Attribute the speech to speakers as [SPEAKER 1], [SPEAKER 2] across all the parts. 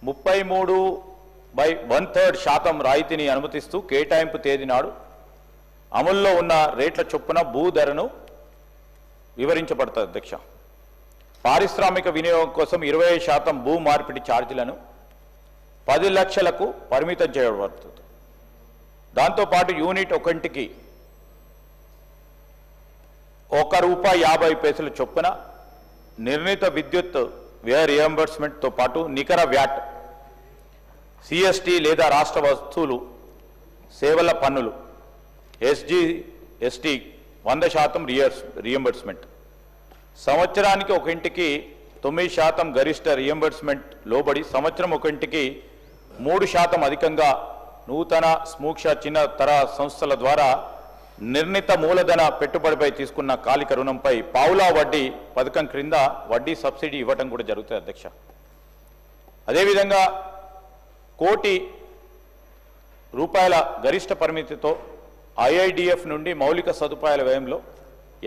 [SPEAKER 1] 33/1/3% రాయితీని అనుమతిస్తూ కేటాయింపు తేదీ నాడు అమల్లో ఉన్న రేట్ల చొప్పున భూ ధరను వివరించబడుతుంది అధ్యక్ష. పారిశ్రామిక వినియోగం కోసం 20% భూ మార్పిడి ఛార్జీలను 10 లక్షలకు పరిమితం చేయబడుతుంది. దాంతోపాటు యూనిట్ ఒకటికి ₹1.50 చొప్పున నిర్ణీత విద్యుత్ వ్యయ రియంబర్స్మెంట్తో పాటు నికర వ్యాట్, సిఎస్టీ లేదా రాష్ట్ర వస్తువులు సేవల పన్నులు SGST 100% రియంబర్స్మెంట్, సంవత్సరానికి ఒక ఇంటికి 9% గరిష్ట రియంబర్స్మెంట్ లోబడి సంవత్సరం ఒక ఇంటికి 3% అధికంగా నూతన సూక్ష్మ చిన్న తరహా సంస్థల ద్వారా నిర్ణీత మూలధన పెట్టుబడిపై తీసుకున్న కాలిక రుణంపై పావులా వడ్డీ పథకం క్రింద వడ్డీ సబ్సిడీ ఇవ్వడం కూడా జరుగుతుంది అధ్యక్ష. అదేవిధంగా ₹1,00,00,000 గరిష్ట పరిమితితో IIDF నుండి మౌలిక సదుపాయాల వ్యయంలో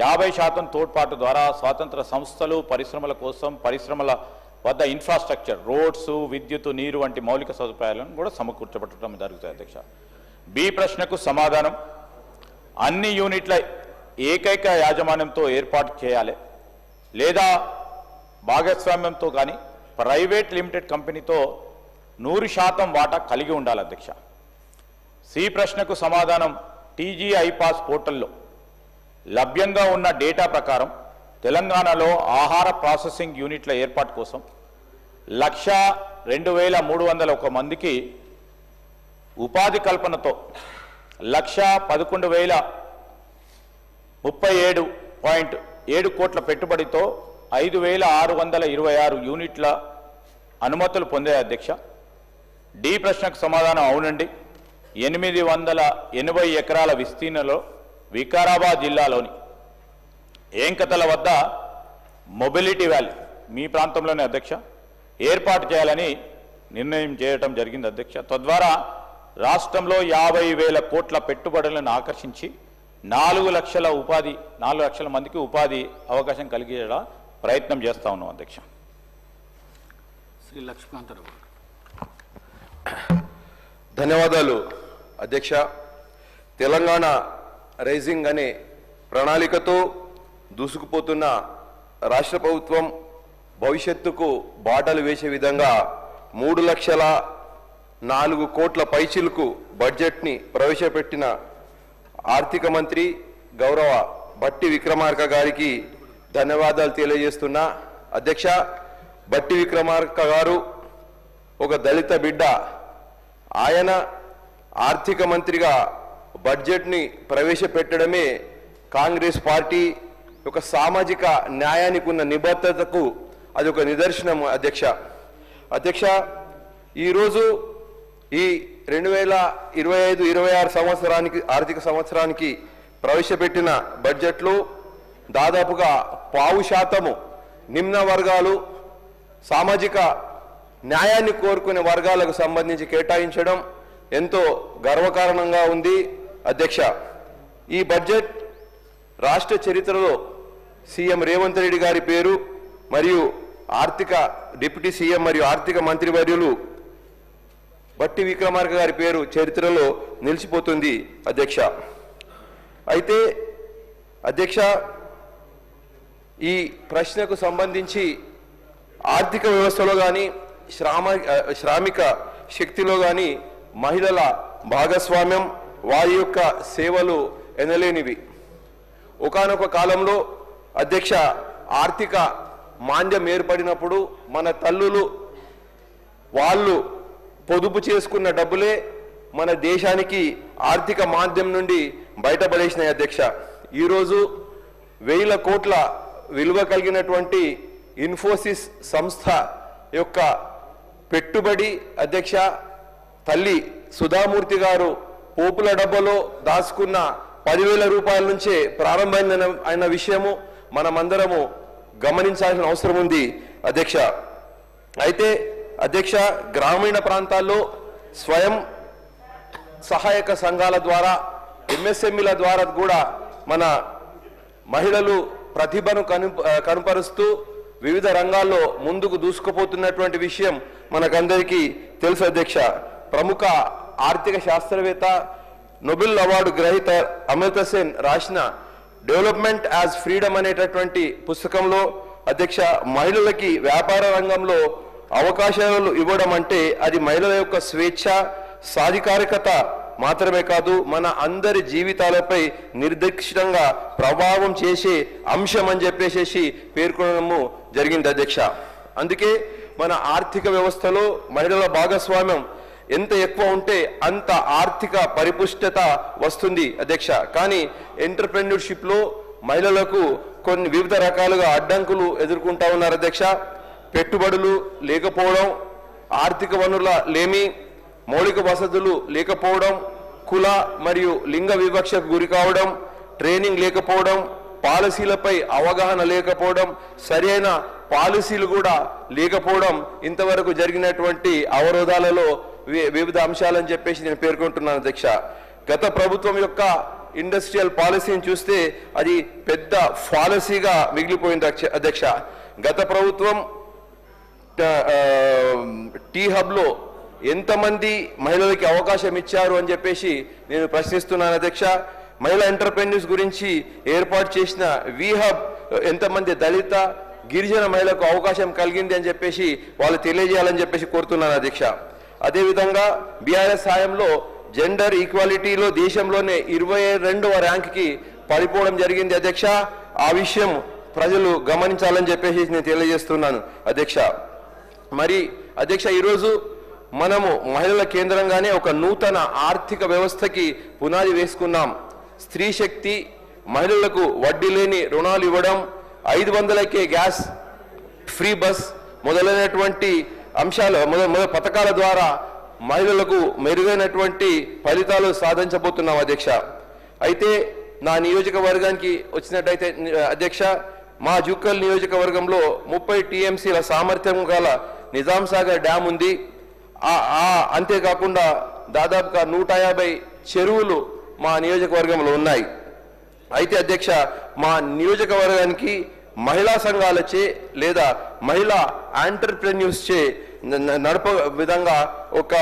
[SPEAKER 1] 50% తోడ్పాటు ద్వారా స్వాతంత్ర సంస్థలు పరిశ్రమల కోసం పరిశ్రమల వద్ద ఇన్ఫ్రాస్ట్రక్చర్, రోడ్స్, విద్యుత్, నీరు వంటి మౌలిక సదుపాయాలను కూడా సమకూర్చబడటం జరుగుతుంది అధ్యక్ష. బి ప్రశ్నకు సమాధానం, అన్ని యూనిట్ల ఏకైక యాజమాన్యంతో ఏర్పాటు చేయాలి లేదా భాగస్వామ్యంతో కానీ ప్రైవేట్ లిమిటెడ్ కంపెనీతో 100% వాటా కలిగి ఉండాలి అధ్యక్ష. సి ప్రశ్నకు సమాధానం, TGI-పాస్ పోర్టల్లో లభ్యంగా ఉన్న డేటా ప్రకారం తెలంగాణలో ఆహార ప్రాసెసింగ్ యూనిట్ల ఏర్పాటు కోసం 1,02,301 మందికి ఉపాధి కల్పనతో 1,11,037.7 కోట్ల పెట్టుబడితో 5,626 యూనిట్ల అనుమతులు పొందాయి అధ్యక్ష. డి ప్రశ్నకు సమాధానం అవునండి. 880 ఎకరాల విస్తీర్ణంలో వికారాబాద్ జిల్లాలోని ఏంకతల వద్ద మొబిలిటీ వ్యాలీ మీ ప్రాంతంలోనే అధ్యక్ష ఏర్పాటు చేయాలని నిర్ణయం చేయడం జరిగింది అధ్యక్ష. తద్వారా రాష్ట్రంలో 50,000 కోట్ల పెట్టుబడులను ఆకర్షించి 4 లక్షల మందికి ఉపాధి అవకాశం కలిగేలా ప్రయత్నం చేస్తా ఉన్నాం అధ్యక్ష.
[SPEAKER 2] శ్రీ లక్ష్మీకాంతరావు.
[SPEAKER 3] ధన్యవాదాలు అధ్యక్ష. తెలంగాణ రైజింగ్ అనే ప్రణాళికతో దూసుకుపోతున్న రాష్ట్ర ప్రభుత్వం భవిష్యత్తుకు బాటలు వేసే విధంగా 3,04,00,000 కోట్ల పైచిలకు బడ్జెట్ని ప్రవేశపెట్టిన ఆర్థిక మంత్రి గౌరవ బట్టి విక్రమార్క గారికి ధన్యవాదాలు తెలియజేస్తున్నా. అధ్యక్ష, బట్టి విక్రమార్క గారు ఒక దళిత బిడ్డ. ఆయన ఆర్థిక మంత్రిగా బడ్జెట్ని ప్రవేశపెట్టడమే కాంగ్రెస్ పార్టీ ఒక సామాజిక న్యాయానికి ఉన్న నిబద్ధతకు అది ఒక నిదర్శనం అధ్యక్ష. అధ్యక్ష, ఈరోజు ఈ 2025-26 ఆర్థిక సంవత్సరానికి ప్రవేశపెట్టిన బడ్జెట్లో దాదాపుగా 0.5% నిమ్న వర్గాలు, సామాజిక న్యాయాన్ని కోరుకునే వర్గాలకు సంబంధించి కేటాయించడం ఎంతో గర్వకారణంగా ఉంది అధ్యక్ష. ఈ బడ్జెట్ రాష్ట్ర చరిత్రలో సీఎం రేవంత్ రెడ్డి గారి పేరు మరియు డిప్యూటీ సీఎం మరియు ఆర్థిక మంత్రివర్యులు బట్టి విక్రమార్క గారి పేరు చరిత్రలో నిలిచిపోతుంది అధ్యక్ష. అయితే అధ్యక్ష, ఈ ప్రశ్నకు సంబంధించి ఆర్థిక వ్యవస్థలో కానీ శ్రామిక శక్తిలో కానీ మహిళల భాగస్వామ్యం, వారి యొక్క సేవలు ఎనలేనివి. ఒకానొక కాలంలో అధ్యక్ష ఆర్థిక మాంద్యం ఏర్పడినప్పుడు మన తల్లులు వాళ్ళు పొదుపు చేసుకున్న డబ్బులే మన దేశానికి ఆర్థిక మాంద్యం నుండి బయటపడేసినాయి అధ్యక్ష. ఈరోజు 1,000 కోట్ల విలువ కలిగినటువంటి ఇన్ఫోసిస్ సంస్థ యొక్క పెట్టుబడి అధ్యక్ష తల్లి సుధామూర్తి గారు పోపుల డబ్బలో దాచుకున్న 10,000 రూపాయల నుంచే ప్రారంభమైన విషయము మనమందరము గమనించాల్సిన అవసరం ఉంది అధ్యక్ష. అయితే అధ్యక్ష, గ్రామీణ ప్రాంతాల్లో స్వయం సహాయక సంఘాల ద్వారా MSMEల ద్వారా కూడా మన మహిళలు ప్రతిభను కనుపరుస్తూ వివిధ రంగాల్లో ముందుకు దూసుకుపోతున్నటువంటి విషయం మనకందరికీ తెలుసు అధ్యక్ష. ప్రముఖ ఆర్థిక శాస్త్రవేత్త నోబెల్ అవార్డు గ్రహీత అమర్త్య సేన్ రాసిన డెవలప్మెంట్ యాజ్ ఫ్రీడమ్ అనేటటువంటి పుస్తకంలో అధ్యక్ష మహిళలకి వ్యాపార రంగంలో అవకాశాలు ఇవ్వడం అంటే అది మహిళల యొక్క స్వేచ్ఛ సాధికారికత మాత్రమే కాదు, మన అందరి జీవితాలపై నిర్దిష్టంగా ప్రభావం చేసే అంశం అని చెప్పేసి పేర్కొనడము జరిగింది అధ్యక్ష. అందుకే మన ఆర్థిక వ్యవస్థలో మహిళల భాగస్వామ్యం ఎంత ఎక్కువ ఉంటే అంత ఆర్థిక పరిపుష్టత వస్తుంది అధ్యక్ష. కానీ ఎంటర్‌ప్రెన్యూర్‌షిప్లో మహిళలకు కొన్ని వివిధ రకాలుగా అడ్డంకులు ఎదుర్కొంటా ఉన్నారు అధ్యక్ష. పెట్టుబడులు లేకపోవడం, ఆర్థిక వనరుల లేమి, మౌలిక వసతులు లేకపోవడం, కుల మరియు లింగ వివక్షకు గురి కావడం, ట్రైనింగ్ లేకపోవడం, పాలసీలపై అవగాహన లేకపోవడం, సరైన పాలసీలు కూడా లేకపోవడం ఇంతవరకు జరిగినటువంటి అవరోధాలలో వివిధ అంశాలని చెప్పేసి నేను పేర్కొంటున్నాను అధ్యక్ష. గత ప్రభుత్వం యొక్క ఇండస్ట్రియల్ పాలసీని చూస్తే అది పెద్ద పాలసీగా మిగిలిపోయింది అధ్యక్ష. గత ప్రభుత్వం టీ హబ్లో ఎంతమంది మహిళలకి అవకాశం ఇచ్చారు అని చెప్పేసి నేను ప్రశ్నిస్తున్నాను అధ్యక్ష. మహిళా ఎంటర్‌ప్రెన్యూర్స్ గురించి ఏర్పాటు చేసిన వి హబ్ ఎంతమంది దళిత గిరిజన మహిళలకు అవకాశం కలిగింది అని చెప్పేసి వాళ్ళు తెలియజేయాలని చెప్పేసి కోరుతున్నాను అధ్యక్ష. అదేవిధంగా బీఆర్ఎస్ హాయంలో జెండర్ ఈక్వాలిటీలో దేశంలోనే 22వ ర్యాంక్కి పడిపోవడం జరిగింది అధ్యక్ష. ఆ విషయం ప్రజలు గమనించాలని చెప్పేసి నేను తెలియజేస్తున్నాను అధ్యక్ష. మరి అధ్యక్ష, ఈరోజు మనము మహిళల కేంద్రంగానే ఒక నూతన ఆర్థిక వ్యవస్థకి పునాది వేసుకున్నాం. స్త్రీ శక్తి, మహిళలకు వడ్డీ లేని రుణాలు ఇవ్వడం, 500కే గ్యాస్, ఫ్రీ బస్ మొదలైనటువంటి అంశాలు పథకాల ద్వారా మహిళలకు మెరుగైనటువంటి ఫలితాలు సాధించబోతున్నాం అధ్యక్ష. అయితే నా నియోజకవర్గానికి వచ్చినట్టయితే అధ్యక్ష, మా జుక్కల్ నియోజకవర్గంలో 30 టీఎంసీల సామర్థ్యం గల నిజాం సాగర్ డ్యామ్ ఉంది. అంతేకాకుండా దాదాపుగా 150 చెరువులు మా నియోజకవర్గంలో ఉన్నాయి. అయితే అధ్యక్ష, మా నియోజకవర్గానికి మహిళా సంఘాలచే లేదా మహిళా ఎంటర్‌ప్రెన్యూర్స్ చే నడప విధంగా ఒక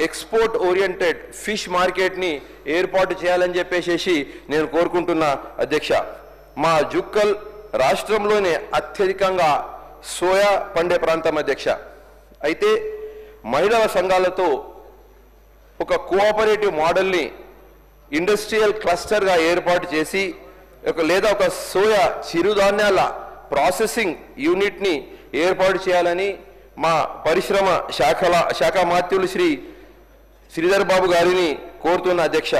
[SPEAKER 3] ఎక్స్పోర్ట్ ఓరియంటెడ్ ఫిష్ మార్కెట్ని ఏర్పాటు చేయాలని చెప్పేసి నేను కోరుకుంటున్నా అధ్యక్ష. మా జుక్కల్ రాష్ట్రంలోనే అత్యధికంగా సోయా పండే ప్రాంతం అధ్యక్ష. అయితే మహిళల సంఘాలతో ఒక కోఆపరేటివ్ మోడల్ని ఇండస్ట్రియల్ క్లస్టర్గా ఏర్పాటు చేసి లేదా ఒక సోయా చిరుధాన్యాల ప్రాసెసింగ్ యూనిట్ని ఏర్పాటు చేయాలని మా పరిశ్రమ శాఖ మాత్యులు శ్రీధర్ బాబు గారిని కోరుతున్న అధ్యక్ష.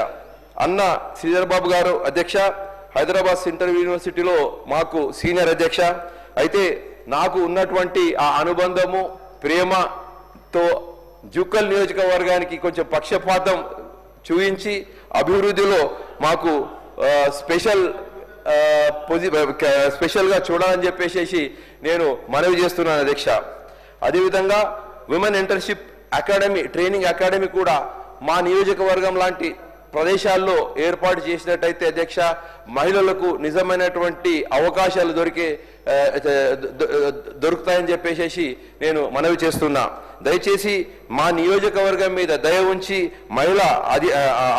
[SPEAKER 3] అన్న శ్రీధర్ బాబు గారు అధ్యక్ష హైదరాబాద్ సెంట్రల్ యూనివర్సిటీలో మాకు సీనియర్ అధ్యక్ష. అయితే నాకు ఉన్నటువంటి ఆ అనుబంధము ప్రేమతో జుక్కల్ నియోజకవర్గానికి కొంచెం పక్షపాతం చూపించి అభివృద్ధిలో మాకు స్పెషల్గా చూడాలని చెప్పేసి నేను మనవి చేస్తున్నాను అధ్యక్ష. అదేవిధంగా విమెన్ ఎంటర్‌షిప్ అకాడమీ, ట్రైనింగ్ అకాడమీ కూడా మా నియోజకవర్గం లాంటి ప్రదేశాల్లో ఏర్పాటు చేసినట్టయితే అధ్యక్ష మహిళలకు నిజమైనటువంటి అవకాశాలు దొరుకుతాయని చెప్పేసి నేను మనవి చేస్తున్నా. దయచేసి మా నియోజకవర్గం మీద దయ ఉంచి మహిళా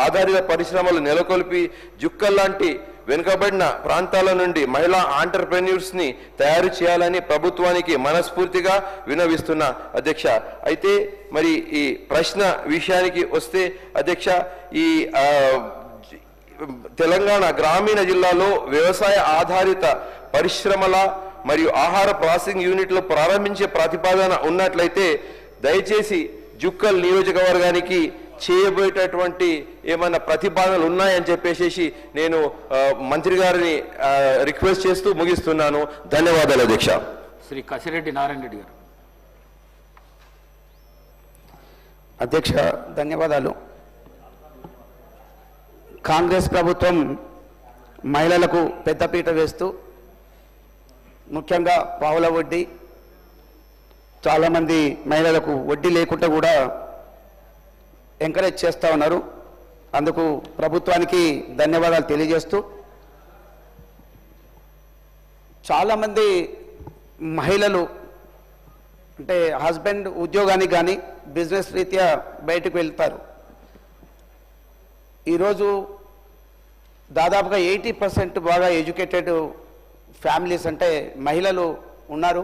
[SPEAKER 3] ఆధారిత పరిశ్రమలు నెలకొల్పి జుక్కల్ లాంటి వెనుకబడిన ప్రాంతాల నుండి మహిళా ఎంటర్‌ప్రెన్యూర్స్ని తయారు చేయాలని ప్రభుత్వానికి మనస్ఫూర్తిగా విన్నవిస్తున్నా అధ్యక్ష. అయితే మరి ఈ ప్రశ్న విషయానికి వస్తే అధ్యక్ష, ఈ తెలంగాణ గ్రామీణ జిల్లాలో వ్యవసాయ ఆధారిత పరిశ్రమల మరియు ఆహార ప్రాసెసింగ్ యూనిట్లు ప్రారంభించే ప్రతిపాదన ఉన్నట్లయితే దయచేసి జుక్కల్ నియోజకవర్గానికి చేయబోయేటటువంటి ఏమైనా ప్రతిపాదనలు ఉన్నాయని చెప్పేసి నేను మంత్రి గారిని రిక్వెస్ట్ చేస్తూ ముగిస్తున్నాను. ధన్యవాదాలు అధ్యక్ష.
[SPEAKER 2] శ్రీ కసిరెడ్డి నారాయణ రెడ్డి గారు.
[SPEAKER 4] అధ్యక్ష ధన్యవాదాలు. కాంగ్రెస్ ప్రభుత్వం మహిళలకు పెద్దపీట వేస్తూ ముఖ్యంగా పావుల వడ్డీ, చాలామంది మహిళలకు వడ్డీ లేకుండా కూడా ఎంకరేజ్ చేస్తూ ఉన్నారు. అందుకు ప్రభుత్వానికి ధన్యవాదాలు తెలియజేస్తూ చాలామంది మహిళలు అంటే హస్బెండ్ ఉద్యోగానికి కానీ బిజినెస్ రీత్యా బయటకు వెళ్తారు. ఈరోజు దాదాపుగా 80% బాగా ఎడ్యుకేటెడ్ ఫ్యామిలీస్ అంటే మహిళలు ఉన్నారు.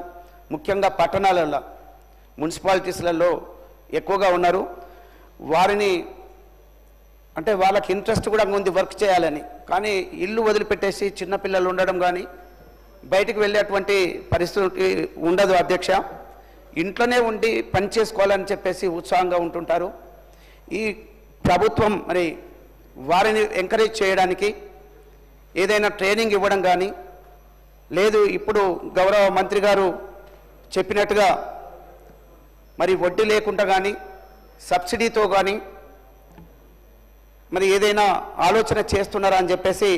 [SPEAKER 4] ముఖ్యంగా పట్టణాలలో మున్సిపాలిటీస్లలో ఎక్కువగా ఉన్నారు. వారిని అంటే వాళ్ళకి ఇంట్రెస్ట్ కూడా ఉంది వర్క్ చేయాలని, కానీ ఇల్లు వదిలిపెట్టేసి చిన్నపిల్లలు ఉండడం కానీ బయటికి వెళ్ళేటువంటి పరిస్థితి ఉండదు అధ్యక్ష. ఇంట్లోనే ఉండి పని చేసుకోవాలని చెప్పేసి ఉత్సాహంగా ఉంటుంటారు. ఈ ప్రభుత్వం మరి వారిని ఎంకరేజ్ చేయడానికి ఏదైనా ట్రైనింగ్ ఇవ్వడం కానీ, లేదు ఇప్పుడు గౌరవ మంత్రి గారు చెప్పినట్టుగా మరి వడ్డీ లేకుండా కానీ సబ్సిడీతో కానీ మరి ఏదైనా ఆలోచన చేస్తున్నారా అని చెప్పేసి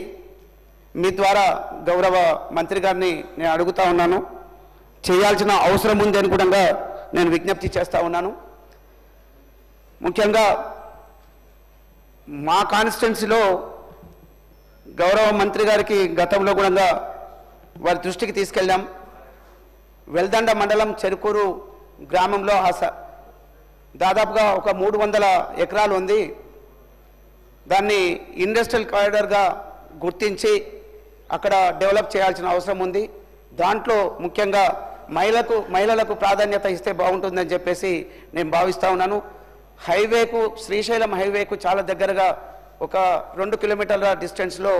[SPEAKER 4] మీ ద్వారా గౌరవ మంత్రి గారిని నేను అడుగుతా ఉన్నాను. చేయాల్సిన అవసరం ఉంది అని కూడా నేను విజ్ఞప్తి చేస్తూ ఉన్నాను. ముఖ్యంగా మా కాన్స్టిట్యున్సీలో గౌరవ మంత్రి గారికి గతంలో కూడా వారి దృష్టికి తీసుకెళ్ళాం. వెల్దండ మండలం చెరుకూరు గ్రామంలో దాదాపుగా ఒక 300 ఎకరాలు ఉంది. దాన్ని ఇండస్ట్రియల్ కారిడార్గా గుర్తించి అక్కడ డెవలప్ చేయాల్సిన అవసరం ఉంది. దాంట్లో ముఖ్యంగా మహిళలకు ప్రాధాన్యత ఇస్తే బాగుంటుందని చెప్పేసి నేను భావిస్తూ ఉన్నాను. హైవేకు శ్రీశైలం హైవేకు చాలా దగ్గరగా ఒక 2 కిలోమీటర్ల డిస్టెన్స్లో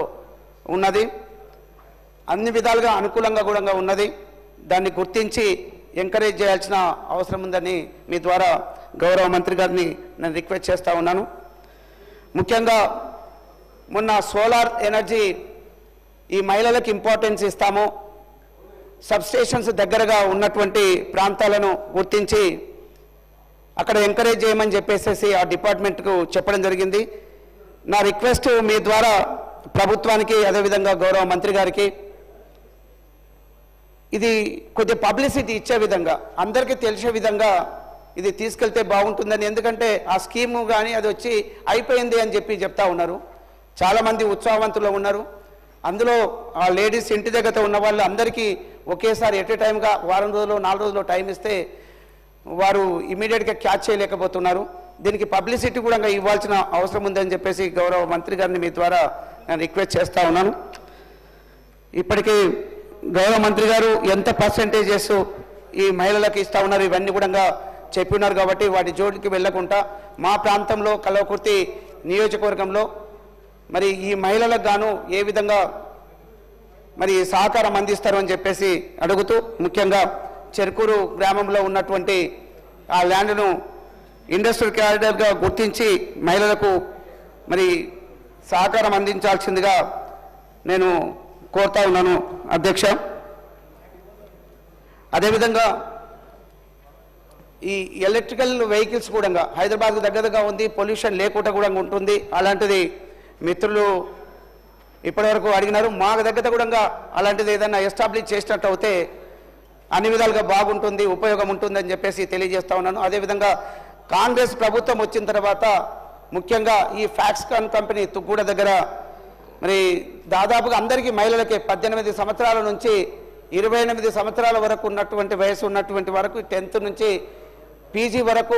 [SPEAKER 4] ఉన్నది. అన్ని విధాలుగా అనుకూలంగా కూడా ఉన్నది. దాన్ని గుర్తించి ఎంకరేజ్ చేయాల్సిన అవసరం ఉందని మీ ద్వారా గౌరవ మంత్రి గారిని నేను రిక్వెస్ట్ చేస్తూ ఉన్నాను. ముఖ్యంగా మొన్న సోలార్ ఎనర్జీ ఈ మహిళలకు ఇంపార్టెన్స్ ఇస్తాము, సబ్స్టేషన్స్ దగ్గరగా ఉన్నటువంటి ప్రాంతాలను గుర్తించి అక్కడ ఎంకరేజ్ చేయమని చెప్పేసి ఆ డిపార్ట్మెంట్కు చెప్పడం జరిగింది. నా రిక్వెస్ట్ మీ ద్వారా ప్రభుత్వానికి అదేవిధంగా గౌరవ మంత్రి గారికి ఇది కొద్దిగా పబ్లిసిటీ ఇచ్చే విధంగా అందరికీ తెలిసే విధంగా ఇది తీసుకెళ్తే బాగుంటుందని. ఎందుకంటే ఆ స్కీము కానీ అది వచ్చి అయిపోయింది అని చెప్తా ఉన్నారు. చాలామంది ఉత్సాహవంతులు ఉన్నారు. అందులో ఆ లేడీస్ ఇంటి దగ్గర ఉన్న వాళ్ళు అందరికీ ఒకేసారి ఎట్ ఏ టైంగా వారం రోజులు 4 రోజులు టైం ఇస్తే వారు ఇమీడియట్గా క్యాచ్ చేయలేకపోతున్నారు. దీనికి పబ్లిసిటీ కూడా ఇవ్వాల్సిన అవసరం ఉందని చెప్పేసి గౌరవ మంత్రి గారిని మీ ద్వారా నేను రిక్వెస్ట్ చేస్తూ ఉన్నాను. ఇప్పటికీ గౌరవ మంత్రి గారు ఎంత పర్సెంటేజెస్ ఈ మహిళలకు ఇస్తూ ఉన్నారు ఇవన్నీ కూడా చెప్పి ఉన్నారు. కాబట్టి వాటి జోడికి వెళ్లకుండా మా ప్రాంతంలో కల్వకుర్తి నియోజకవర్గంలో మరి ఈ మహిళలకు గాను ఏ విధంగా మరి సహకారం అందిస్తారు అని చెప్పేసి అడుగుతూ, ముఖ్యంగా చెరుకూరు గ్రామంలో ఉన్నటువంటి ఆ ల్యాండ్ను ఇండస్ట్రియల్ కారిడార్గా గుర్తించి మహిళలకు మరి సహకారం అందించాల్సిందిగా నేను కోరుతా ఉన్నాను అధ్యక్ష. అదేవిధంగా ఈ ఎలక్ట్రికల్ వెహికల్స్ కూడా హైదరాబాద్ దగ్గరగా ఉంది, పొల్యూషన్ లేకుండా కూడా ఉంటుంది. అలాంటిది మిత్రులు ఇప్పటివరకు అడిగినారు. మా దగ్గర కూడా అలాంటిది ఏదైనా ఎస్టాబ్లిష్ చేసినట్టు అయితే అన్ని విధాలుగా బాగుంటుంది, ఉపయోగం ఉంటుందని చెప్పేసి తెలియజేస్తా ఉన్నాను. అదేవిధంగా కాంగ్రెస్ ప్రభుత్వం వచ్చిన తర్వాత ముఖ్యంగా ఈ ఫ్యాక్స్కాన్ కంపెనీ తుగ్గూడ దగ్గర మరి దాదాపుగా అందరికీ మహిళలకి 18 సంవత్సరాల నుంచి 28 సంవత్సరాల వరకు ఉన్నటువంటి వయసు ఉన్నటువంటి వరకు 10th నుంచి పీజీ వరకు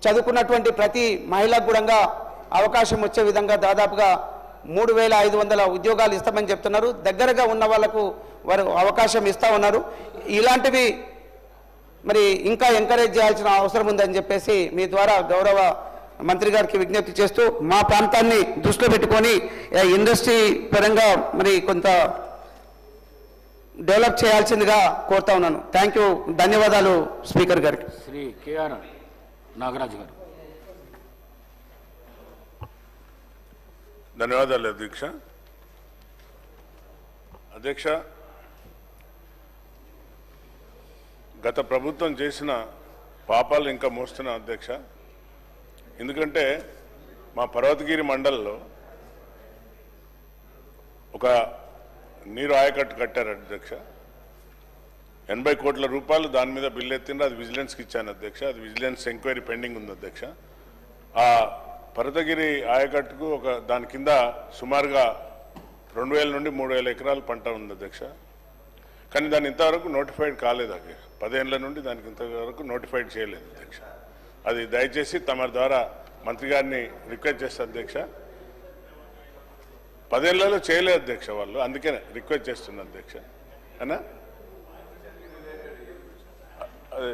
[SPEAKER 4] చదువుకున్నటువంటి ప్రతి మహిళకు కూడా అవకాశం వచ్చే విధంగా దాదాపుగా 3500 ఉద్యోగాలు ఇస్తామని చెప్తున్నారు. దగ్గరగా ఉన్న వాళ్లకు వారు అవకాశం ఇస్తా ఉన్నారు. ఇలాంటివి మరి ఇంకా ఎంకరేజ్ చేయాల్సిన అవసరం ఉందని చెప్పేసి మీ ద్వారా గౌరవ మంత్రి గారికి విజ్ఞప్తి చేస్తూ మా ప్రాంతాన్ని దృష్టిలో పెట్టుకొని ఇండస్ట్రీ పరంగా మరి కొంత డెవలప్ చేయాల్సిందిగా కోరుతా ఉన్నాను. థ్యాంక్ యూ, ధన్యవాదాలు స్పీకర్ గారికి.
[SPEAKER 2] శ్రీ కేఆర్ నాగరాజు గారు.
[SPEAKER 5] ధన్యవాదాలు అధ్యక్ష. గత ప్రభుత్వం చేసిన పాపాలు ఇంకా మోస్తున్నా అధ్యక్ష. ఎందుకంటే మా పర్వతగిరి మండలంలో ఒక నీరు ఆయకట్టు కట్టారు అధ్యక్ష. 80 కోట్ల రూపాయలు దాని మీద బిల్లు ఎత్తిండ్రు. అది విజిలెన్స్కి ఇచ్చాను అధ్యక్ష. అది విజిలెన్స్ ఎంక్వైరీ పెండింగ్ ఉంది అధ్యక్ష. ఆ పర్వతగిరి ఆయకట్టుకు దాని కింద సుమారుగా 2000 నుండి 3000 ఎకరాల పంట ఉంది అధ్యక్ష. కానీ దాన్ని ఇంతవరకు నోటిఫైడ్ కాలేదు అధ్యక్ష. 10 ఏళ్ల నుండి దానికి ఇంతవరకు నోటిఫైడ్ చేయలేదు అధ్యక్ష. అది దయచేసి తమ ద్వారా మంత్రి గారిని రిక్వెస్ట్ చేస్తారు అధ్యక్ష. 10 ఏళ్లలో చేయలేదు అధ్యక్ష వాళ్ళు, అందుకే రిక్వెస్ట్ చేస్తున్నారు అధ్యక్ష. అన్నా అదే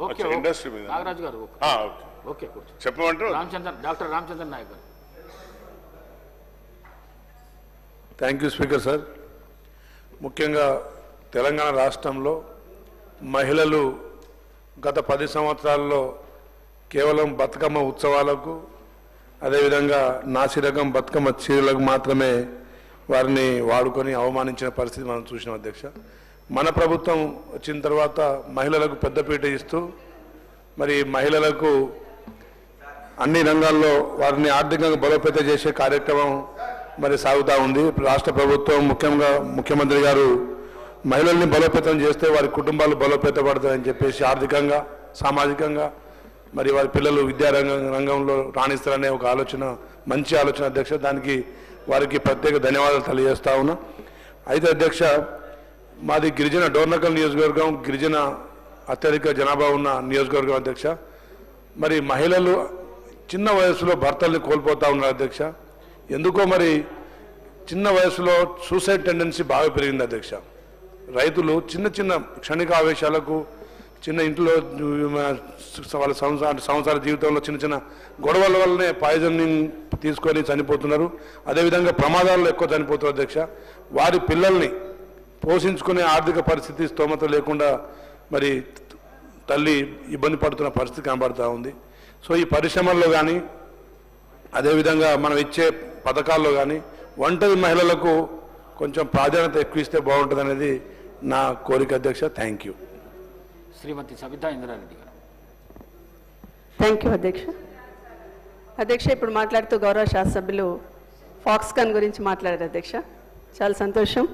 [SPEAKER 2] ఓకే
[SPEAKER 5] ఇండస్ట్రీ మీద
[SPEAKER 2] నాగరాజు గారు ఓకే
[SPEAKER 5] చెప్పమంటారు.
[SPEAKER 2] డాక్టర్ రామచంద్రన్ నాయక్ గారు.
[SPEAKER 6] Thank you speaker sir. ముఖ్యంగా తెలంగాణ రాష్ట్రంలో మహిళలు గత 10 సంవత్సరాల్లో కేవలం బతుకమ్మ ఉత్సవాలకు అదేవిధంగా నాసిరకం బతుకమ్మ చీరలకు మాత్రమే వారిని వాడుకొని అవమానించిన పరిస్థితి మనం చూసినాం అధ్యక్ష. మన ప్రభుత్వం వచ్చిన తర్వాత మహిళలకు పెద్దపీట ఇస్తూ మరి మహిళలకు అన్ని రంగాల్లో వారిని ఆర్థికంగా బలోపేతం చేసే కార్యక్రమం మరి సాగుతూ ఉంది. రాష్ట్ర ప్రభుత్వం ముఖ్యంగా ముఖ్యమంత్రి గారు మహిళల్ని బలోపేతం చేస్తే వారి కుటుంబాలు బలోపేతపడతాయని చెప్పేసి ఆర్థికంగా సామాజికంగా మరి వారి పిల్లలు రంగంలో రాణిస్తారనే ఒక ఆలోచన, మంచి ఆలోచన అధ్యక్ష. దానికి వారికి ప్రత్యేక ధన్యవాదాలు తెలియజేస్తా ఉన్నా. అయితే అధ్యక్ష, మాది గిరిజన డోర్నకల్ నియోజకవర్గం, గిరిజన అత్యధిక జనాభా ఉన్న నియోజకవర్గం అధ్యక్ష. మరి మహిళలు చిన్న వయసులో భర్తల్ని కోల్పోతూ ఉన్నారు అధ్యక్ష. ఎందుకో మరి చిన్న వయసులో సూసైడ్ టెండెన్సీ బాగా పెరిగింది అధ్యక్ష. రైతులు చిన్న చిన్న క్షణిక ఆవేశాలకు, చిన్న ఇంట్లో వాళ్ళ సంసార జీవితంలో చిన్న చిన్న గొడవల వల్లనే పాయిజనింగ్ తీసుకొని చనిపోతున్నారు. అదేవిధంగా ప్రమాదాల్లో ఎక్కువ చనిపోతున్నారు అధ్యక్ష. వారి పిల్లల్ని పోషించుకునే ఆర్థిక పరిస్థితి స్తోమత లేకుండా మరి తల్లి ఇబ్బంది పడుతున్న పరిస్థితి కనబడుతూ ఉంది. సో ఈ పరిశ్రమల్లో కానీ అదేవిధంగా మనం ఇచ్చే పథకాల్లో కానీ ఒంటరి మహిళలకు కొంచెం ప్రాధాన్యత ఎక్కువ ఇస్తే బాగుంటుంది అనేది నా కోరిక అధ్యక్ష. Thank you.
[SPEAKER 2] శ్రీమతి సబితా ఇంద్రారెడ్డి గారు.
[SPEAKER 7] థ్యాంక్ యూ అధ్యక్ష. అధ్యక్ష, ఇప్పుడు మాట్లాడుతూ గౌరవ శాసనసభ్యులు ఫాక్స్కాన్ గురించి మాట్లాడారు అధ్యక్ష. చాలా సంతోషం.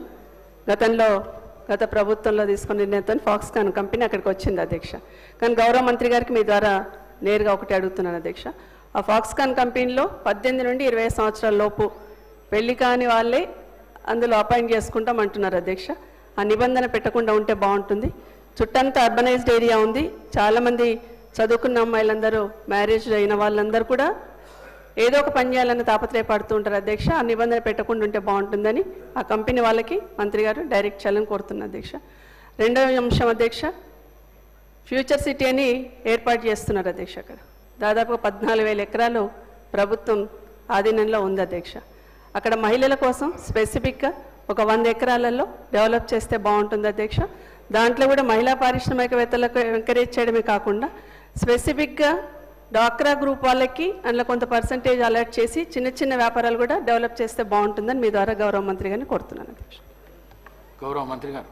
[SPEAKER 7] గత ప్రభుత్వంలో తీసుకున్న నిర్ణయంతో ఫాక్స్కాన్ కంపెనీ అక్కడికి వచ్చింది అధ్యక్ష. కానీ గౌరవ మంత్రి గారికి మీ ద్వారా నేరుగా ఒకటి అడుగుతున్నాను అధ్యక్ష. ఆ ఫాక్స్కాన్ కంపెనీలో 18 నుండి 20 సంవత్సరాల లోపు పెళ్లి కాని వాళ్ళే అందులో అపాయింట్ చేసుకుంటాం అంటున్నారు అధ్యక్ష. ఆ నిబంధన పెట్టకుండా ఉంటే బాగుంటుంది. చుట్టంతా అర్బనైజ్డ్ ఏరియా ఉంది. చాలామంది చదువుకున్న అమ్మాయిలందరూ, మ్యారేజ్ అయిన వాళ్ళందరూ కూడా ఏదో ఒక పని చేయాలని తాపత్రయపడుతూ ఉంటారు అధ్యక్ష. ఆ నిబంధన పెట్టకుండా ఉంటే బాగుంటుందని ఆ కంపెనీ వాళ్ళకి మంత్రి గారు డైరెక్ట్ చేయాలని కోరుతున్నారు అధ్యక్ష. రెండవ అంశం అధ్యక్ష, ఫ్యూచర్ సిటీ అని ఏర్పాటు చేస్తున్నారు అధ్యక్ష. అక్కడ దాదాపుగా 14,000 ఎకరాలు ప్రభుత్వం ఆధీనంలో ఉంది అధ్యక్ష. అక్కడ మహిళల కోసం స్పెసిఫిక్గా ఒక 100 ఎకరాలలో డెవలప్ చేస్తే బాగుంటుంది అధ్యక్ష. దాంట్లో కూడా మహిళా పారిశ్రామికవేత్తలకు ఎంకరేజ్ చేయడమే కాకుండా స్పెసిఫిక్గా డాక్రా గ్రూప్ వాళ్ళకి అందులో కొంత పర్సంటేజ్ అలర్ట్ చేసి చిన్న చిన్న వ్యాపారాలు కూడా డెవలప్ చేస్తే బాగుంటుందని మీ ద్వారా గౌరవ మంత్రి గారిని కోరుతున్నాను అధ్యక్ష.
[SPEAKER 2] గౌరవ మంత్రి గారు.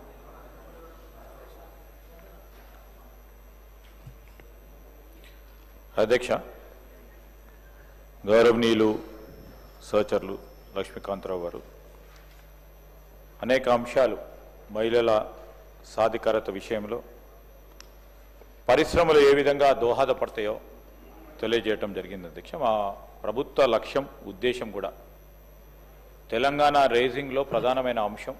[SPEAKER 1] అధ్యక్ష, గౌరవనీయులు సహచరులు లక్ష్మీకాంతరావు గారు అనేక అంశాలు మహిళల సాధికారత విషయంలో పరిశ్రమలు ఏ విధంగా దోహదపడతాయో తెలియజేయటం జరిగింది అధ్యక్ష. మా ప్రభుత్వ లక్ష్యం, ఉద్దేశం కూడా తెలంగాణ రేజింగ్లో ప్రధానమైన అంశం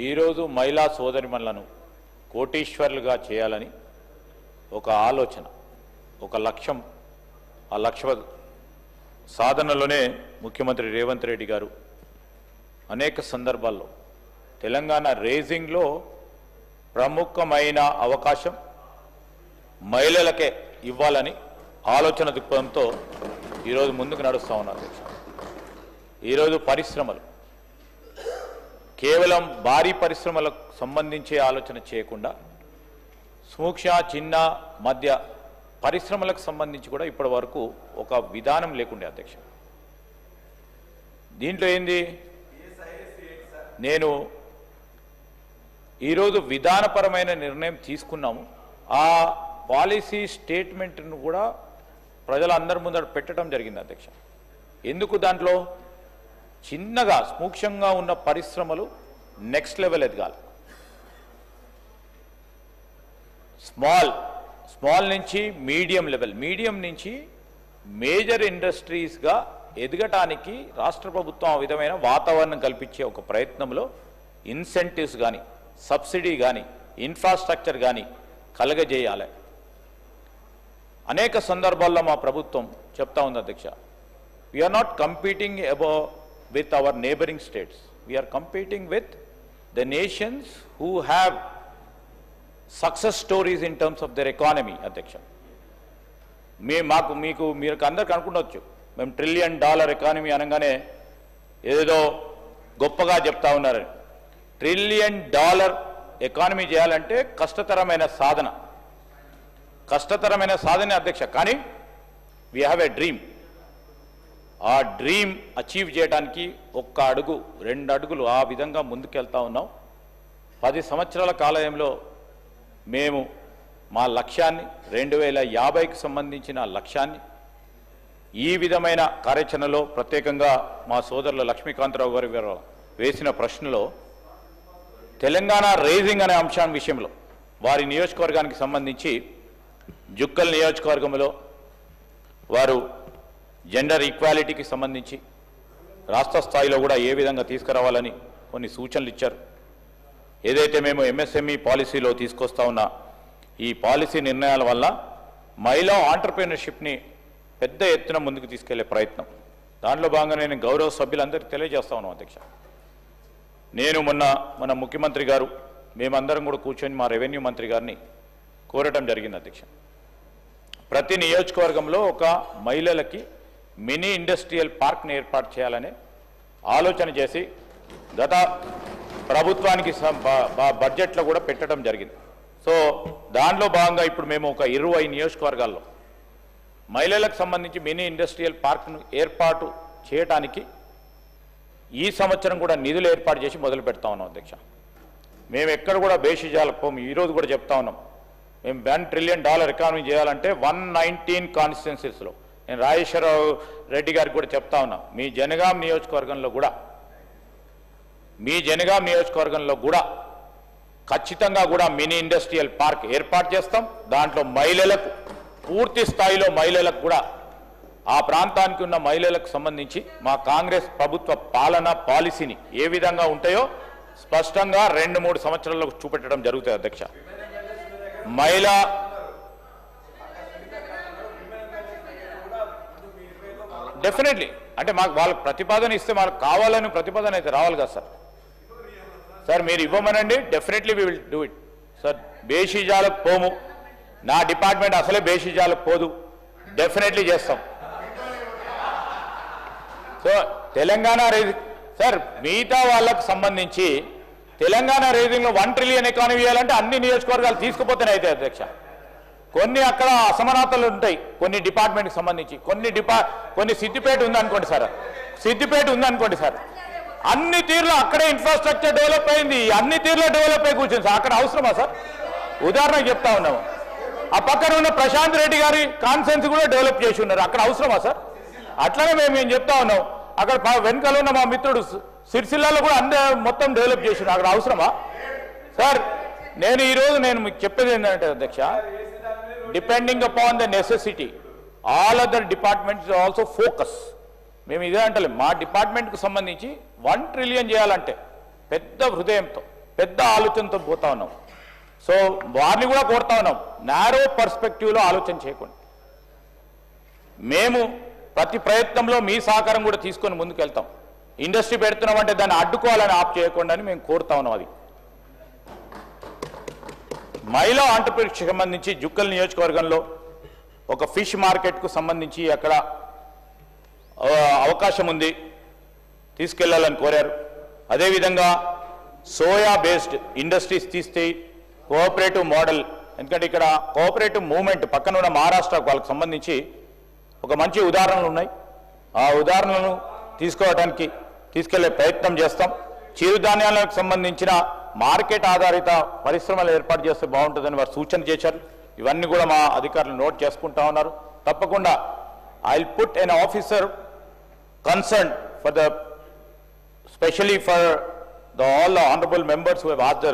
[SPEAKER 1] ఈరోజు మహిళా సోదరిమణులను కోటీశ్వర్లుగా చేయాలని ఒక ఆలోచన, ఒక లక్ష్యం. ఆ లక్ష్య సాధనలోనే ముఖ్యమంత్రి రేవంత్ రెడ్డి గారు అనేక సందర్భాల్లో తెలంగాణ రేజింగ్లో ప్రముఖమైన అవకాశం మహిళలకే ఇవ్వాలని ఆలోచన దృక్పథంతో ఈరోజు ముందుకు నడుస్తూ ఉన్నారు అధ్యక్ష. ఈరోజు పరిశ్రమలు కేవలం భారీ పరిశ్రమలకు సంబంధించే ఆలోచన చేయకుండా సూక్ష్మ, చిన్న, మధ్య పరిశ్రమలకు సంబంధించి కూడా ఇప్పటి వరకు ఒక విధానం లేకుండే అధ్యక్ష. దీంట్లో ఏంది, నేను ఈరోజు విధానపరమైన నిర్ణయం తీసుకున్నాము. ఆ పాలసీ స్టేట్మెంట్ను కూడా ప్రజలందరి ముందర పెట్టడం జరిగింది అధ్యక్ష. ఎందుకు దాంట్లో చిన్నగా సూక్ష్మంగా ఉన్న పరిశ్రమలు నెక్స్ట్ లెవెల్ ఎదగాలి. స్మాల్ నుంచి మీడియం లెవెల్, మీడియం నుంచి మేజర్ ఇండస్ట్రీస్గా ఎదగటానికి రాష్ట్ర ప్రభుత్వం ఆ విధమైన వాతావరణం కల్పించే ఒక ప్రయత్నంలో ఇన్సెంటివ్స్ కానీ సబ్సిడీ కానీ ఇన్ఫ్రాస్ట్రక్చర్ కానీ కలగజేయాలి. అనేక సందర్భాల్లో మా ప్రభుత్వం చెప్తా ఉంది అధ్యక్ష, we're not competing with our neighbouring states, we're competing with the nations who have success stories in terms of their economy. అధ్యక్ష, మీకు అందరికి అనుకుంటవచ్చు మేము $1 ట్రిలియన్ ఎకానమీ అనగానే ఏదో గొప్పగా చెప్తా ఉన్నారని. $1 ట్రిలియన్ ఎకానమీ చేయాలంటే కష్టతరమైన సాధన అధ్యక్ష. కానీ వీ హ్యావ్ ఎ డ్రీమ్. ఆ డ్రీమ్ అచీవ్ చేయడానికి 1 అడుగు 2 అడుగులు ఆ విధంగా ముందుకెళ్తా ఉన్నాం. 10 సంవత్సరాల కాలంలో మేము మా లక్ష్యాన్ని 2050కి సంబంధించిన లక్ష్యాన్ని ఈ విధమైన కార్యాచరణలో ప్రత్యేకంగా మా సోదరులు లక్ష్మీకాంతరావు గారు వేసిన ప్రశ్నలో తెలంగాణ రైజింగ్ అనే అంశం విషయంలో వారి నియోజకవర్గానికి సంబంధించి జుక్కల్ నియోజకవర్గంలో వారు జెండర్ ఈక్వాలిటీకి సంబంధించి రాష్ట్ర స్థాయిలో కూడా ఏ విధంగా తీసుకురావాలని కొన్ని సూచనలు ఇచ్చారు. ఏదైతే మేము ఎంఎస్ఎంఈ పాలసీలో తీసుకొస్తా ఉన్న ఈ పాలసీ నిర్ణయాల వల్ల మహిళా ఆంటర్ప్రీనర్షిప్ని పెద్ద ఎత్తున ముందుకు తీసుకెళ్లే ప్రయత్నం, దాంట్లో భాగంగా నేను గౌరవ సభ్యులందరికీ తెలియజేస్తా ఉన్నాం అధ్యక్ష. నేను మన ముఖ్యమంత్రి గారు మేమందరం కూడా కూర్చొని మా రెవెన్యూ మంత్రి గారిని కోరటం జరిగింది అధ్యక్ష. ప్రతి నియోజకవర్గంలో ఒక మహిళలకి మినీ ఇండస్ట్రియల్ పార్క్ని ఏర్పాటు చేయాలని ఆలోచన చేసి గత ప్రభుత్వానికి బడ్జెట్లో కూడా పెట్టడం జరిగింది. సో దానిలో భాగంగా ఇప్పుడు మేము ఒక 20 నియోజకవర్గాల్లో మహిళలకు సంబంధించి మినీ ఇండస్ట్రియల్ పార్క్ను ఏర్పాటు చేయడానికి ఈ సంవత్సరం కూడా నిధులు ఏర్పాటు చేసి మొదలు పెడతా ఉన్నాం అధ్యక్ష. మేము ఎక్కడ కూడా బేషిజాలకు పోము. ఈరోజు కూడా చెప్తా ఉన్నాం, మేము $1 ట్రిలియన్ ఎకానమీ చేయాలంటే 119 కాన్స్టిట్యున్సీస్లో నేను రాజేశ్వరరావు రెడ్డి గారికి కూడా చెప్తా ఉన్నా, మీ జనగాం నియోజకవర్గంలో కూడా ఖచ్చితంగా కూడా మినీ ఇండస్ట్రియల్ పార్క్ ఏర్పాటు చేస్తాం. దాంట్లో మహిళలకు పూర్తి స్థాయిలో మహిళలకు కూడా ఆ ప్రాంతానికి ఉన్న మహిళలకు సంబంధించి మా కాంగ్రెస్ ప్రభుత్వ పాలసీని ఏ విధంగా ఉంటాయో స్పష్టంగా 2-3 సంవత్సరాల్లో చూపెట్టడం జరుగుతుంది అధ్యక్ష. మహిళా డెఫినెట్లీ అంటే మాకు వాళ్ళకి ప్రతిపాదన ఇస్తే వాళ్ళకి కావాలని ప్రతిపాదన అయితే రావాలి కదా సార్ మీరు ఇవ్వమనండి, definitely we will do it sir. బేషిజాలకు పోము, నా డిపార్ట్మెంట్ అసలే బేషిజాలకు పోదు, డెఫినెట్లీ చేస్తాం. సో తెలంగాణ సార్ మిగతా వాళ్ళకు సంబంధించి తెలంగాణ రేజింగ్లో 1 ట్రిలియన్ ఎకానమీ చేయాలంటే అన్ని నియోజకవర్గాలు తీసుకుపోతేనే అయితే అధ్యక్ష. కొన్ని అక్కడ అసమానతలు ఉంటాయి కొన్ని డిపార్ట్మెంట్కి సంబంధించి, కొన్ని సిద్దిపేట ఉందనుకోండి సార్, అన్ని తీరులో అక్కడే ఇన్ఫ్రాస్ట్రక్చర్ డెవలప్ అయింది, అన్ని తీరులో డెవలప్ అయి కూర్చొని సార్ అక్కడ అవసరమా సార్? ఉదాహరణకు చెప్తా ఉన్నాము, ఆ పక్కన ఉన్న ప్రశాంత్ రెడ్డి గారి కాన్సెన్స్ కూడా డెవలప్ చేసి ఉన్నారు, అక్కడ అవసరమా సార్? అట్లనే మేము చెప్తా ఉన్నాం, అక్కడ వెనకాల ఉన్న మా మిత్రుడు సిరిసిల్లాలో కూడా మొత్తం డెవలప్ చేసి అక్కడ అవసరమా సార్? నేను మీకు చెప్పేది ఏంటంటే అధ్యక్ష, depending upon the necessity all other departments also focus. మేము ఇదే అంటలేం, మా డిపార్ట్మెంట్కు సంబంధించి 1 ట్రిలియన్ చేయాలంటే పెద్ద హృదయంతో పెద్ద ఆలోచనతో పోతా ఉన్నాం. సో వారిని కూడా కోరుతా ఉన్నాం, నారో పర్స్పెక్టివ్లో ఆలోచన చేయకుండా మేము ప్రతి ప్రయత్నంలో మీ సహకారం కూడా తీసుకొని ముందుకు వెళ్తాం. ఇండస్ట్రీ పెడుతున్నామంటే దాన్ని అడ్డుకోవాలని ఆప్ చేయకుండా అని మేము కోరుతా ఉన్నాం. అది మహిళా ఆంటర్‌ప్రెన్యూర్‌షిప్‌కి సంబంధించి జుక్కల్ నియోజకవర్గంలో ఒక ఫిష్ మార్కెట్కు సంబంధించి అక్కడ అవకాశం ఉంది, తీసుకెళ్లాలని కోరారు. అదేవిధంగా సోయా బేస్డ్ ఇండస్ట్రీస్ తీస్తే కోఆపరేటివ్ మోడల్, ఎందుకంటే ఇక్కడ కోఆపరేటివ్ మూవ్మెంట్ పక్కన ఉన్న మహారాష్ట్ర వాళ్ళకి సంబంధించి ఒక మంచి ఉదాహరణలు ఉన్నాయి. ఆ ఉదాహరణలను తీసుకెళ్లే ప్రయత్నం చేస్తాం. చిరుధాన్యాలకు సంబంధించిన మార్కెట్ ఆధారిత పరిశ్రమలు ఏర్పాటు చేస్తే బాగుంటుందని వారు సూచన చేశారు. ఇవన్నీ కూడా మా అధికారులు నోట్ చేసుకుంటా ఉన్నారు. తప్పకుండా I will put N officer concern for the specially for the all the honourable members who have asked the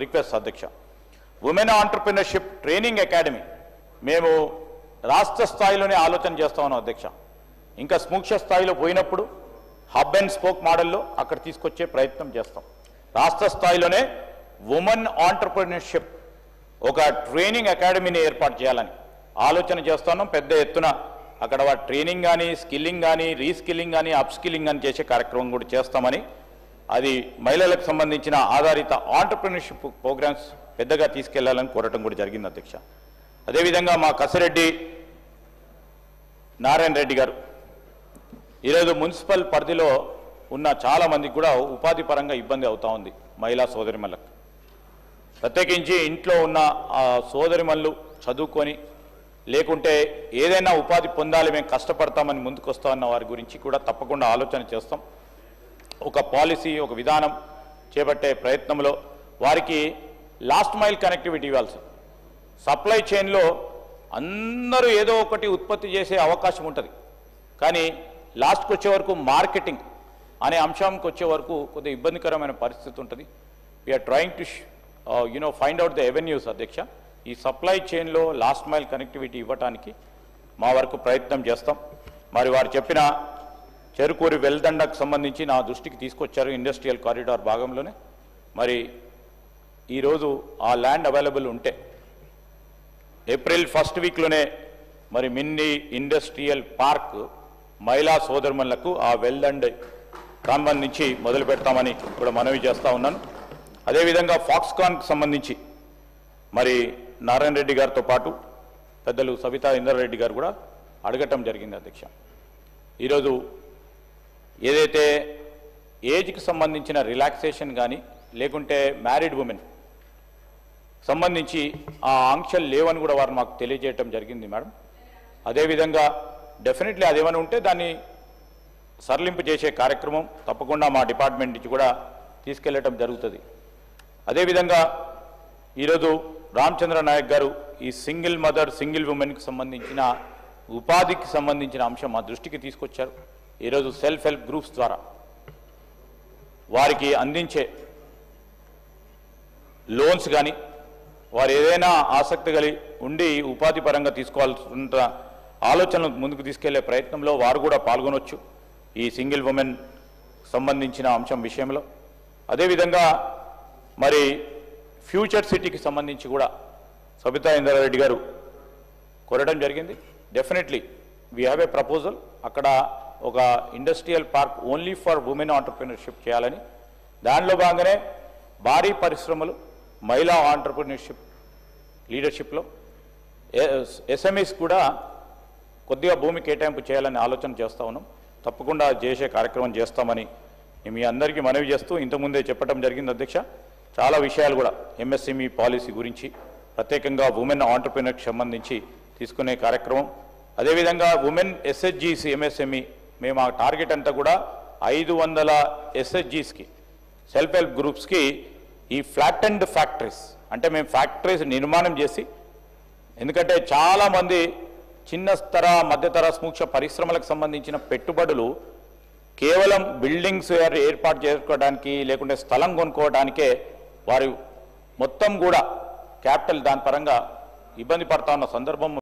[SPEAKER 1] request. అధ్యక్ష, ఉమెన్ ఆంటర్‌ప్రెన్యూర్‌షిప్ ట్రైనింగ్ అకాడమీ మేము రాష్ట్ర స్థాయిలోనే ఆలోచన చేస్తా ఉన్నాం అధ్యక్ష. ఇంకా సూక్ష్మ స్థాయిలో పోయినప్పుడు హబ్ అండ్ స్పోక్ మోడల్లో అక్కడ తీసుకొచ్చే ప్రయత్నం చేస్తాం. రాష్ట్ర స్థాయిలోనే ఉమెన్ ఆంటర్‌ప్రెన్యూర్‌షిప్ ఒక ట్రైనింగ్ అకాడమీని ఏర్పాటు చేయాలని ఆలోచన చేస్తున్నాం. పెద్ద ఎత్తున అక్కడ ట్రైనింగ్ కానీ, స్కిల్లింగ్ కానీ, రీస్కిల్లింగ్ కానీ, అప్స్కిల్లింగ్ కానీ చేసే కార్యక్రమం కూడా చేస్తామని, అది మహిళలకు సంబంధించిన ఆధారిత ఆంటర్‌ప్రెన్యూర్‌షిప్ ప్రోగ్రామ్స్ పెద్దగా తీసుకెళ్లాలని కోరటం కూడా జరిగింది అధ్యక్ష. అదేవిధంగా మా కసిరెడ్డి నారాయణ రెడ్డి గారు ఈరోజు మున్సిపల్ పరిధిలో ఉన్న చాలా మందికి కూడా ఉపాధి పరంగా ఇబ్బంది అవుతా ఉంది. మహిళా సోదరిమణులకు ప్రత్యేకించి ఇంట్లో ఉన్న ఆ సోదరిమణులు చదువుకొని లేకుంటే ఏదైనా ఉపాధి పొందాలి, మేము కష్టపడతామని ముందుకు వస్తామన్న వారి గురించి కూడా తప్పకుండా ఆలోచన చేస్తాం. ఒక పాలసీ, ఒక విధానం చేపట్టే ప్రయత్నంలో వారికి లాస్ట్ మైల్ కనెక్టివిటీ ఇవ్వాల్సి, సప్లై చైన్లో అందరూ ఏదో ఒకటి ఉత్పత్తి చేసే అవకాశం ఉంటుంది, కానీ లాస్ట్కి వచ్చే వరకు మార్కెటింగ్ అనే అంశానికి వచ్చే వరకు కొద్దిగా ఇబ్బందికరమైన పరిస్థితి ఉంటుంది. We're trying to find out the avenues అధ్యక్ష. ఈ సప్లై చైన్లో లాస్ట్ మైల్ కనెక్టివిటీ ఇవ్వడానికి మా వరకు ప్రయత్నం చేస్తాం. మరి వారు చెప్పిన చెరుకూరి వెల్దండకు సంబంధించి నా దృష్టికి తీసుకొచ్చారు ఇండస్ట్రియల్ కారిడార్ భాగంలోనే. మరి ఈరోజు ఆ ల్యాండ్ అవైలబుల్ ఉంటే ఏప్రిల్ ఫస్ట్ వీక్లోనే మరి మినీ ఇండస్ట్రియల్ పార్క్ మహిళా సోదరుమణులకు ఆ వెల్దండ్ సంబంధించి మొదలు పెడతామని కూడా మనవి చేస్తూ ఉన్నాను. అదేవిధంగా ఫాక్స్కాన్కి సంబంధించి మరి నారాయణ రెడ్డి గారితో పాటు పెద్దలు సబితా ఇంద్రారెడ్డి గారు కూడా అడగటం జరిగింది అధ్యక్ష. ఈరోజు ఏదైతే ఏజ్కి సంబంధించిన రిలాక్సేషన్ కానీ లేకుంటే మ్యారీడ్ ఉమెన్ సంబంధించి ఆ ఆంక్షలు లేవని కూడా వారు మాకు తెలియజేయటం జరిగింది మేడం. అదేవిధంగా డెఫినెట్లీ అదేమైనా ఉంటే దాన్ని సరళింపు చేసే కార్యక్రమం తప్పకుండా మా డిపార్ట్మెంట్ నుంచి కూడా తీసుకెళ్లటం జరుగుతుంది. అదేవిధంగా ఈరోజు రామచంద్ర నాయక్ గారు ఈ సింగిల్ మదర్, సింగిల్ ఉమెన్కి సంబంధించిన ఉపాధికి సంబంధించిన అంశం మా దృష్టికి తీసుకొచ్చారు. ఈరోజు సెల్ఫ్ హెల్ప్ గ్రూప్స్ ద్వారా వారికి అందించే లోన్స్ కానీ, వారు ఏదైనా ఆసక్తి కలిగి ఉండి ఉపాధి పరంగా తీసుకోవాల్సిన ఆలోచనలు ముందుకు తీసుకెళ్లే ప్రయత్నంలో వారు కూడా పాల్గొనవచ్చు ఈ సింగిల్ ఉమెన్ సంబంధించిన అంశం విషయంలో. అదేవిధంగా మరి ఫ్యూచర్ సిటీకి సంబంధించి కూడా సబితా ఇంద్రారెడ్డి గారు కోరడం జరిగింది. Definitely we have a proposal, అక్కడ ఒక industrial park only for women entrepreneurship చేయాలని, దానిలో భాగంగానే భారీ పరిశ్రమలు, మహిళా ఆంటర్‌ప్రెన్యూర్‌షిప్ లీడర్షిప్లో ఎస్ఎంఈస్ కూడా కొద్దిగా భూమి కేటాయింపు చేయాలని ఆలోచన చేస్తూ ఉన్నాం. తప్పకుండా చేసే కార్యక్రమం చేస్తామని మీ అందరికీ మనవి చేస్తూ ఇంతకుముందే చెప్పడం జరిగింది అధ్యక్ష. చాలా విషయాలు కూడా ఎంఎస్ఎంఈ పాలసీ గురించి ప్రత్యేకంగా ఉమెన్ ఆంటర్‌ప్రెన్యూర్‌కి సంబంధించి తీసుకునే కార్యక్రమం, అదేవిధంగా ఉమెన్ ఎస్హెచ్జీస్ ఎంఎస్ఎంఈ మేము ఆ టార్గెట్ అంతా కూడా 500 ఎస్హెచ్జీస్కి సెల్ఫ్ హెల్ప్ గ్రూప్స్కి ఈ ఫ్లాట్ అండ్ ఫ్యాక్టరీస్ అంటే మేము ఫ్యాక్టరీస్ నిర్మాణం చేసి, ఎందుకంటే చాలామంది చిన్న స్తర మధ్యతర సూక్ష్మ పరిశ్రమలకు సంబంధించిన పెట్టుబడులు కేవలం బిల్డింగ్స్ ఏర్పాటు చేసుకోవడానికి లేకుంటే స్థలం కొనుక్కోవడానికే వారు మొత్తం కూడా క్యాపిటల్ దాని పరంగా ఇబ్బంది పడతా ఉన్న సందర్భం